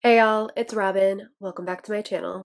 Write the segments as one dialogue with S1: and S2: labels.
S1: Hey y'all, it's Robin. Welcome back to my channel.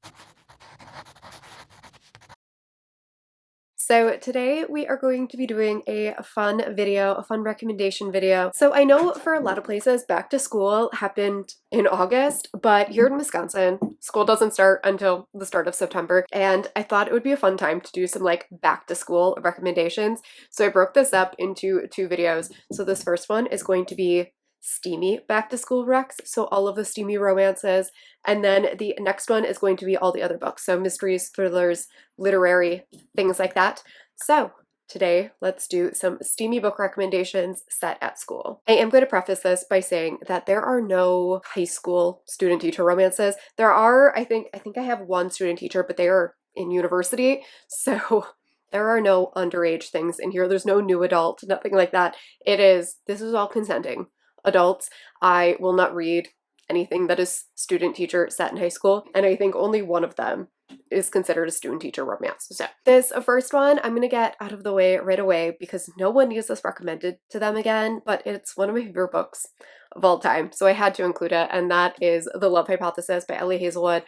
S1: So today we are going to be doing a fun video, a fun recommendation video. So I know for a lot of places, back to school happened in August, but here in Wisconsin, school doesn't start until the start of September. And I thought it would be a fun time to do some like back to school recommendations. So I broke this up into two videos. So this first one is going to be steamy back to school recs, so all of the steamy romances, and then the next one is going to be all the other books, so mysteries, thrillers, literary, things like that. So today, let's do some steamy book recommendations set at school. I am going to preface this by saying that there are no high school student teacher romances. There are, I think I have one student teacher, but they are in university, so there are no underage things in here. There's no new adult, nothing like that. This is all consenting adults. I will not read anything that is student teacher set in high school, and I think only one of them is considered a student teacher romance. So this first one I'm gonna get out of the way right away because no one needs this recommended to them again, but it's one of my favorite books of all time, so I had to include it, and that is The Love Hypothesis by Ellie Hazelwood.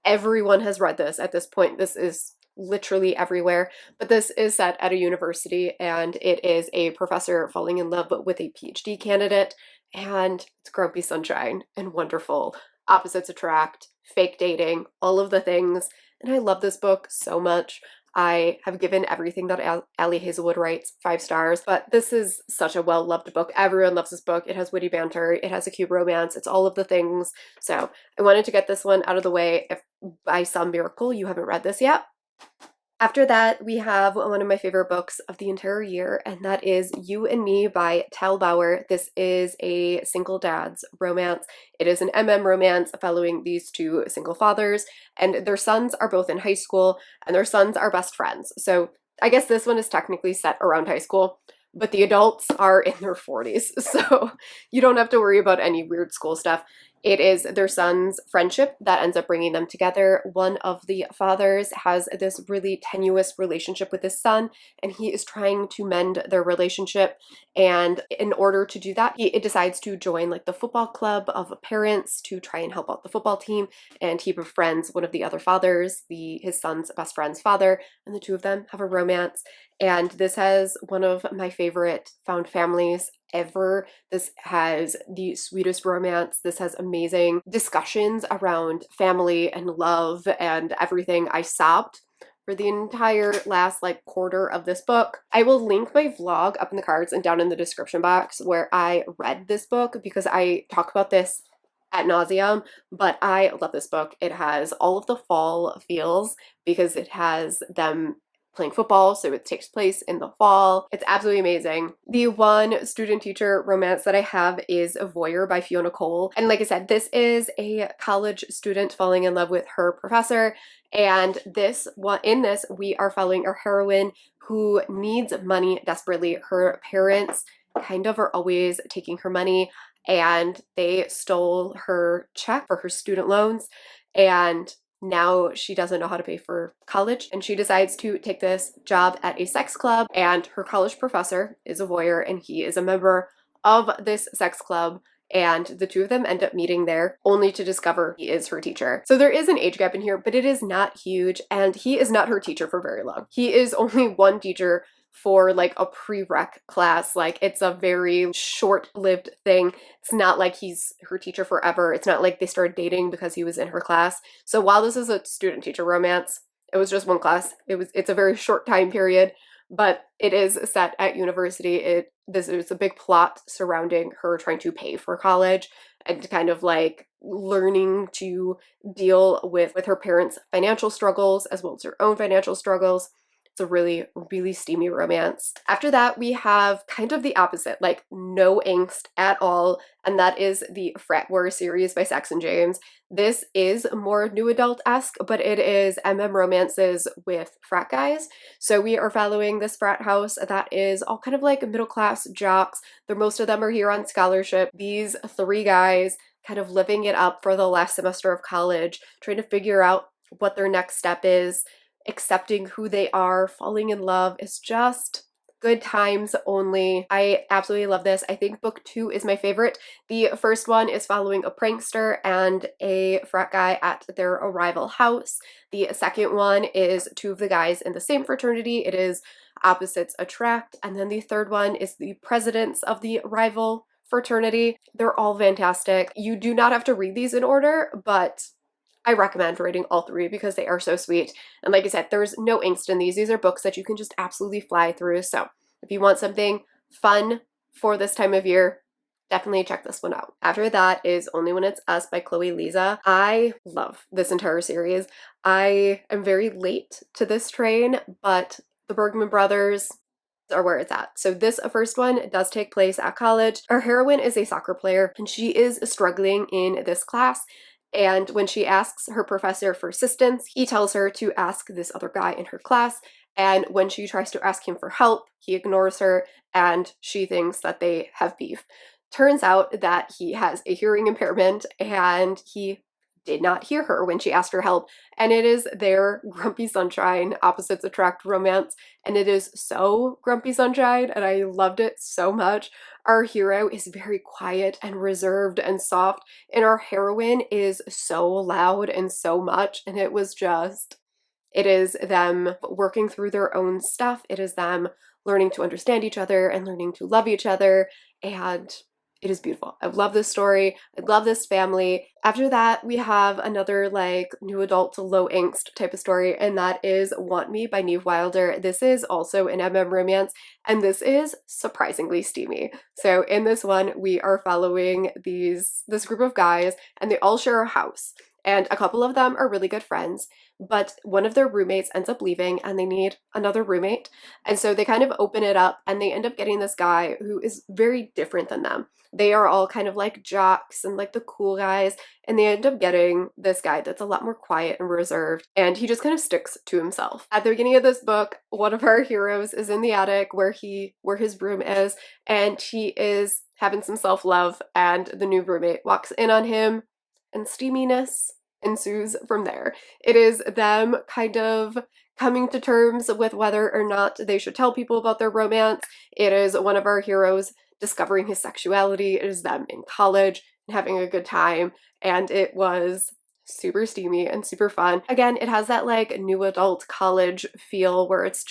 S1: Everyone has read this at this point. This is literally everywhere, but this is set at a university and it is a professor falling in love with a PhD candidate, and it's grumpy sunshine and wonderful. Opposites attract, fake dating, all of the things. And I love this book so much. I have given everything that Allie Hazelwood writes 5 stars, but this is such a well-loved book. Everyone loves this book. It has witty banter, it has a cute romance, it's all of the things. So I wanted to get this one out of the way if by some miracle you haven't read this yet. After that, we have one of my favorite books of the entire year, and that is You and Me by Tal Bauer. This is a single dad's romance. It is an romance following these two single fathers, and their sons are both in high school, and their sons are best friends. So I guess this one is technically set around high school, but the adults are in their 40s, so you don't have to worry about any weird school stuff. It is their son's friendship that ends up bringing them together. One of the fathers has this really tenuous relationship with his son, and he is trying to mend their relationship. And in order to do that, he decides to join like the football club of parents to try and help out the football team. And he befriends one of the other fathers, his son's best friend's father, and the two of them have a romance. And this has one of my favorite found families ever. This has the sweetest romance. This has amazing discussions around family and love and everything. I sobbed for the entire last like quarter of this book. I will link my vlog up in the cards and down in the description box where I read this book because I talk about this ad nauseum, but I love this book. It has all of the fall feels because it has them playing football, so it takes place in the fall. It's absolutely amazing. The one student teacher romance that I have is A Voyeur by Fiona Cole. And like I said, this is a college student falling in love with her professor. And in this, we are following our heroine who needs money desperately. Her parents kind of are always taking her money, and they stole her check for her student loans. And now she doesn't know how to pay for college, and she decides to take this job at a sex club, and her college professor is a voyeur and he is a member of this sex club, and the two of them end up meeting there only to discover he is her teacher. So there is an age gap in here, but it is not huge, and he is not her teacher for very long. He is only one teacher for like a prereq class. Like it's a very short-lived thing. It's not like he's her teacher forever. It's not like they started dating because he was in her class. So while this is a student teacher romance, it was just one class. It's a very short time period, but it is set at university. This is a big plot surrounding her trying to pay for college and kind of like learning to deal with her parents' financial struggles as well as her own financial struggles. It's a really, really steamy romance. After that, we have kind of the opposite, like no angst at all, and that is the Frat War series by Saxon James. This is more new adult-esque, but it is romances with frat guys. So we are following this frat house that is all kind of like middle-class jocks. Most of them are here on scholarship. These 3 guys kind of living it up for the last semester of college, trying to figure out what their next step is, accepting who they are, falling in love. Is just Good times only. I absolutely love this. I think book 2 is my favorite. The first one is following a prankster and a frat guy at their rival house. The second one is two of the guys in the same fraternity. It is opposites attract. And then the third one is the presidents of the rival fraternity. They're all fantastic. You do not have to read these in order, but I recommend reading all three because they are so sweet. And like I said, there's no angst in these. These are books that you can just absolutely fly through. So if you want something fun for this time of year, definitely check this one out. After that is Only When It's Us by Chloe Lisa. I love this entire series. I am very late to this train, but the Bergman brothers are where it's at. So this first one does take place at college. Our heroine is a soccer player and she is struggling in this class. And when she asks her professor for assistance, he tells her to ask this other guy in her class. And when she tries to ask him for help, he ignores her and she thinks that they have beef. Turns out that he has a hearing impairment and he did not hear her when she asked for help. And it is their Grumpy Sunshine, opposites attract romance. And it is so Grumpy Sunshine, and I loved it so much. Our hero is very quiet and reserved and soft, and our heroine is so loud and so much. And it was just, it is them working through their own stuff. It is them learning to understand each other and learning to love each other. And it is beautiful. I love this story. I love this family. After that, we have another like new adult to low angst type of story, and that is Want Me by Neve Wilder. This is also an MM romance, and this is surprisingly steamy. So in this one, we are following this group of guys, and they all share a house. And a couple of them are really good friends, but one of their roommates ends up leaving and they need another roommate. And so they kind of open it up and they end up getting this guy who is very different than them. They are all kind of like jocks and like the cool guys, and they end up getting this guy that's a lot more quiet and reserved, and he just kind of sticks to himself. At the beginning of this book, one of our heroes is in the attic where his room is, and he is having some self-love, and the new roommate walks in on him, and steaminess ensues from there. It is them kind of coming to terms with whether or not they should tell people about their romance. It is one of our heroes discovering his sexuality. It is them in college and having a good time, and it was super steamy and super fun. Again, it has that like new adult college feel where it's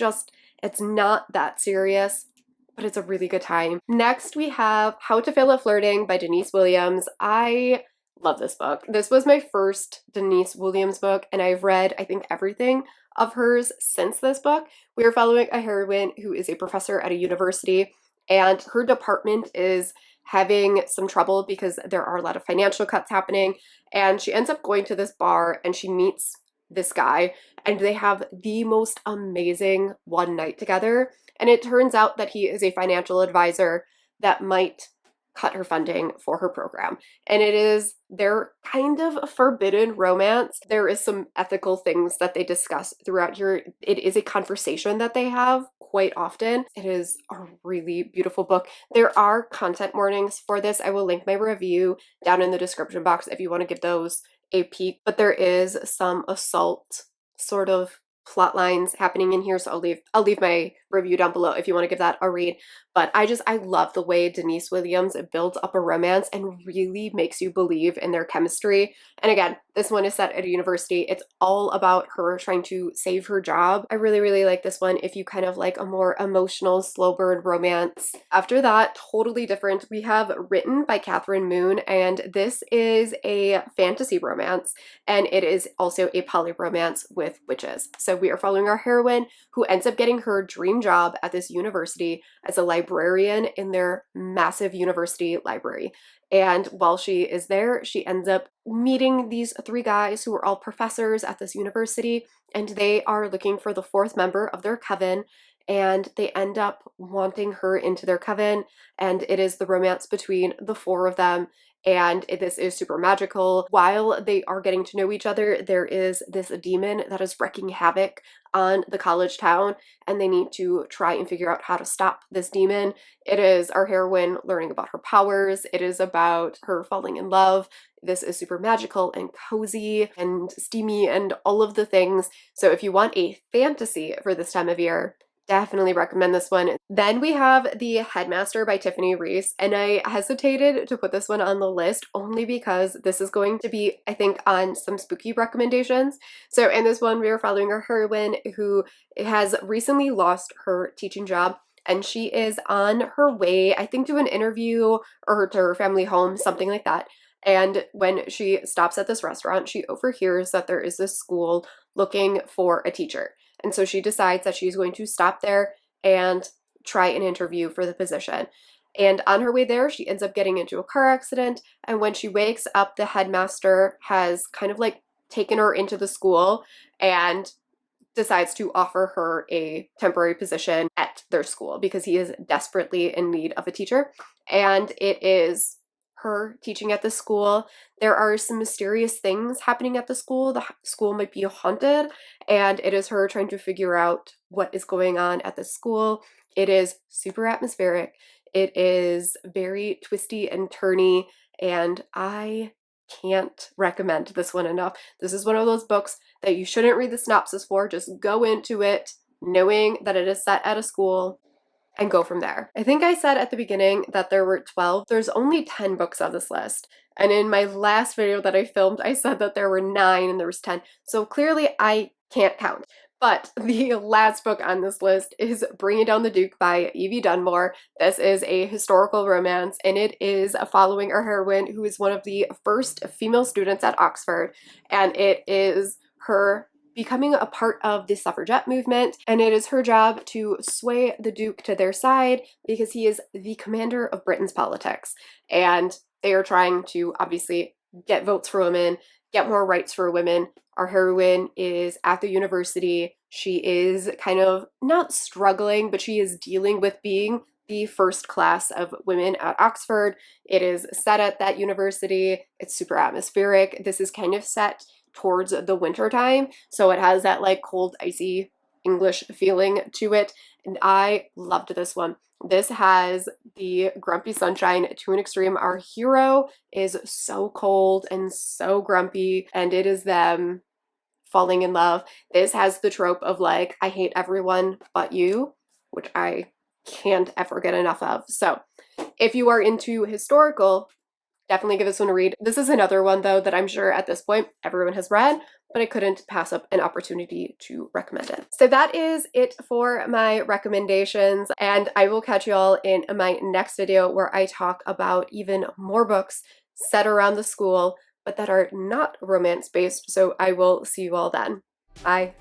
S1: not that serious, but it's a really good time. Next, we have How to Fail at Flirting by Denise Williams. I love this book. This was my first Denise Williams book, and I've read, I think, everything of hers since this book. We are following a heroine who is a professor at a university, and her department is having some trouble because there are a lot of financial cuts happening, and she ends up going to this bar and she meets this guy, and they have the most amazing one night together. And it turns out that he is a financial advisor that might cut her funding for her program. And it is their kind of forbidden romance. There is some ethical things that they discuss throughout here. It is a conversation that they have quite often. It is a really beautiful book. There are content warnings for this. I will link my review down in the description box if you want to give those a peek. But there is some assault sort of plot lines happening in here, so I'll leave my review down below if you want to give that a read. But I love the way Denise Williams builds up a romance and really makes you believe in their chemistry. And again, this one is set at a university. It's all about her trying to save her job. I really, really like this one if you kind of like a more emotional, slow burn romance. After that, totally different, we have Written by Catherine Moon, and this is a fantasy romance, and it is also a poly romance with witches. So we are following our heroine who ends up getting her dream job at this university as a librarian in their massive university library. And while she is there, she ends up meeting these three guys who are all professors at this university, and they are looking for the fourth member of their coven, and they end up wanting her into their coven, and it is the romance between the four of them. And this is super magical. While they are getting to know each other, there is this demon that is wreaking havoc on the college town, and they need to try and figure out how to stop this demon. It is our heroine learning about her powers. It is about her falling in love. This is super magical and cozy and steamy and all of the things. So if you want a fantasy for this time of year, Definitely recommend this one. Then we have The Headmaster by Tiffany Reese, and I hesitated to put this one on the list only because this is going to be, I think, on some spooky recommendations. So in this one, we are following a heroine who has recently lost her teaching job, and she is on her way, I think, to an interview or to her family home, something like that. And when she stops at this restaurant, she overhears that there is this school looking for a teacher. And so she decides that she's going to stop there and try an interview for the position. And on her way there, she ends up getting into a car accident. And when she wakes up, the headmaster has kind of like taken her into the school and decides to offer her a temporary position at their school because he is desperately in need of a teacher. And it is her teaching at the school. There are some mysterious things happening at the school. The school might be haunted, and it is her trying to figure out what is going on at the school. It is super atmospheric. It is very twisty and turny, and I can't recommend this one enough. This is one of those books that you shouldn't read the synopsis for. Just go into it knowing that it is set at a school and go from there. I think I said at the beginning that there were 12. There's only 10 books on this list. And in my last video that I filmed, I said that there were 9 and there was 10. So clearly I can't count. But the last book on this list is Bringing Down the Duke by Evie Dunmore. This is a historical romance, and it is following our heroine who is one of the first female students at Oxford, and it is her becoming a part of the suffragette movement, and it is her job to sway the Duke to their side because he is the commander of Britain's politics, and they are trying to obviously get votes for women, get more rights for women. Our heroine is at the university. She is kind of not struggling, but she is dealing with being the first class of women at Oxford. It is set at that university. It's super atmospheric. This is kind of set towards the winter time, so it has that like cold, icy English feeling to it, and I loved this one. This has the grumpy sunshine to an extreme. Our hero is so cold and so grumpy, and it is them falling in love. This has the trope of like, I hate everyone but you, which I can't ever get enough of. So if you are into historical, definitely give this one a read. This is another one, though, that I'm sure at this point everyone has read, but I couldn't pass up an opportunity to recommend it. So that is it for my recommendations, and I will catch you all in my next video where I talk about even more books set around the school, but that are not romance-based, so I will see you all then. Bye.